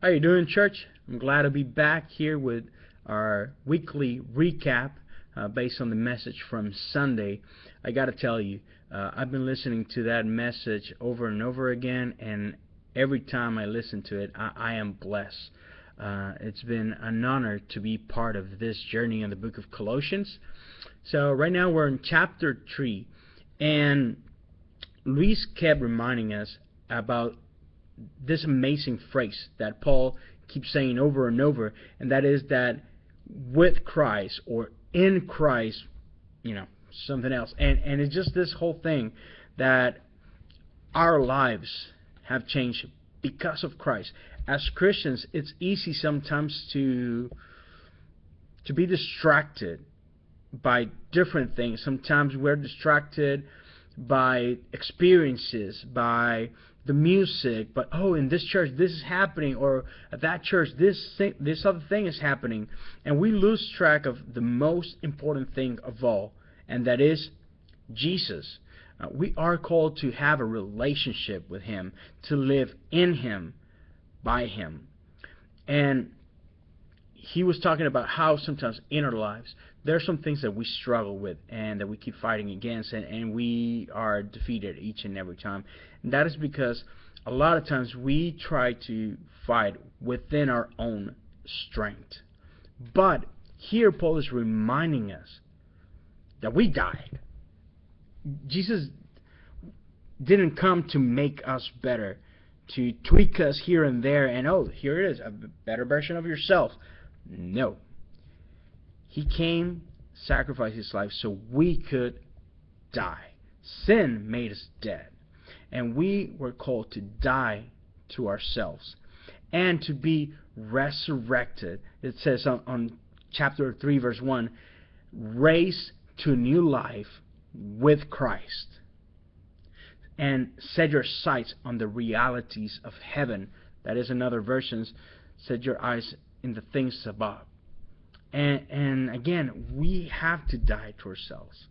How you doing, church? I'm glad to be back here with our weekly recap based on the message from Sunday. I got to tell you, I've been listening to that message over and over again, and every time I listen to it, I am blessed. It's been an honor to be part of this journey in the book of Colossians. So right now we're in chapter 3, and Luis kept reminding us about this amazing phrase that Paul keeps saying over and over, and that is that with Christ or in Christ, something else. And it's just this whole thing that our lives have changed because of Christ. As Christians, it's easy sometimes to be distracted by different things. Sometimes we're distracted by experiences, by the music, but in this church this is happening, or at that church this other thing is happening, and we lose track of the most important thing of all, and that is Jesus. We are called to have a relationship with Him, to live in Him, by Him. And he was talking about how sometimes in our lives there are some things that we struggle with and that we keep fighting against, and we are defeated each and every time. And that is because a lot of times we try to fight within our own strength. But here Paul is reminding us that we died. Jesus didn't come to make us better, to tweak us here and there, and here it is, a better version of yourself. No. He came, sacrificed His life so we could die. Sin made us dead. And we were called to die to ourselves and to be resurrected. It says on chapter 3, verse 1, raised to new life with Christ. And set your sights on the realities of heaven. That is, in other versions, set your eyes in the things above. And again, we have to die to ourselves.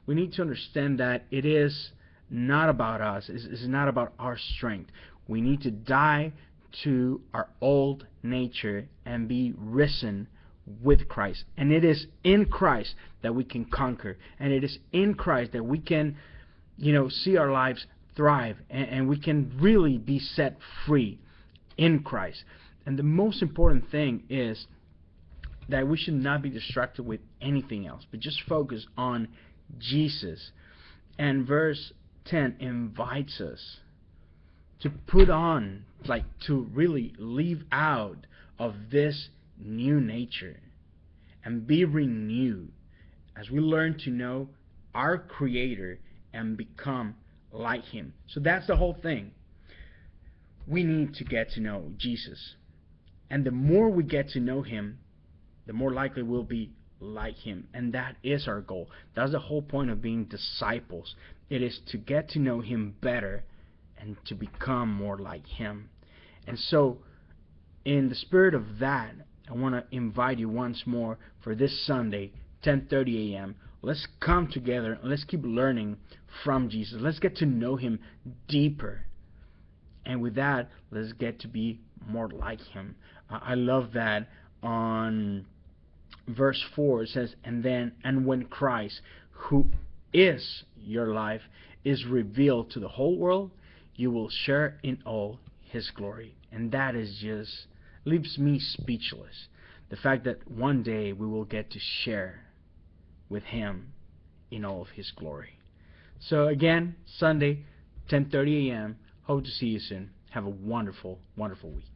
We need to understand that it is not about us. It's not about our strength. We need to die to our old nature and be risen with Christ. And it is in Christ that we can conquer. And it is in Christ that we can, see our lives thrive. And we can really be set free in Christ. And the most important thing is that we should not be distracted with anything else, but just focus on Jesus. And verse 10 invites us to put on, to really leave out of this new nature and be renewed as we learn to know our Creator and become like Him. So that's the whole thing. We need to get to know Jesus. And the more we get to know Him, the more likely we'll be like Him. And that is our goal. That's the whole point of being disciples. It is to get to know Him better and to become more like Him. And so, in the spirit of that, I want to invite you once more for this Sunday, 10:30 a.m. Let's come together and let's keep learning from Jesus. Let's get to know Him deeper. And with that, let's get to be more like Him. I love that on verse 4 it says, and when Christ, who is your life, is revealed to the whole world, you will share in all His glory. And that is just leaves me speechless. The fact that one day we will get to share with Him in all of His glory. So again, Sunday, 10:30 a.m. Hope to see you soon. Have a wonderful, wonderful week.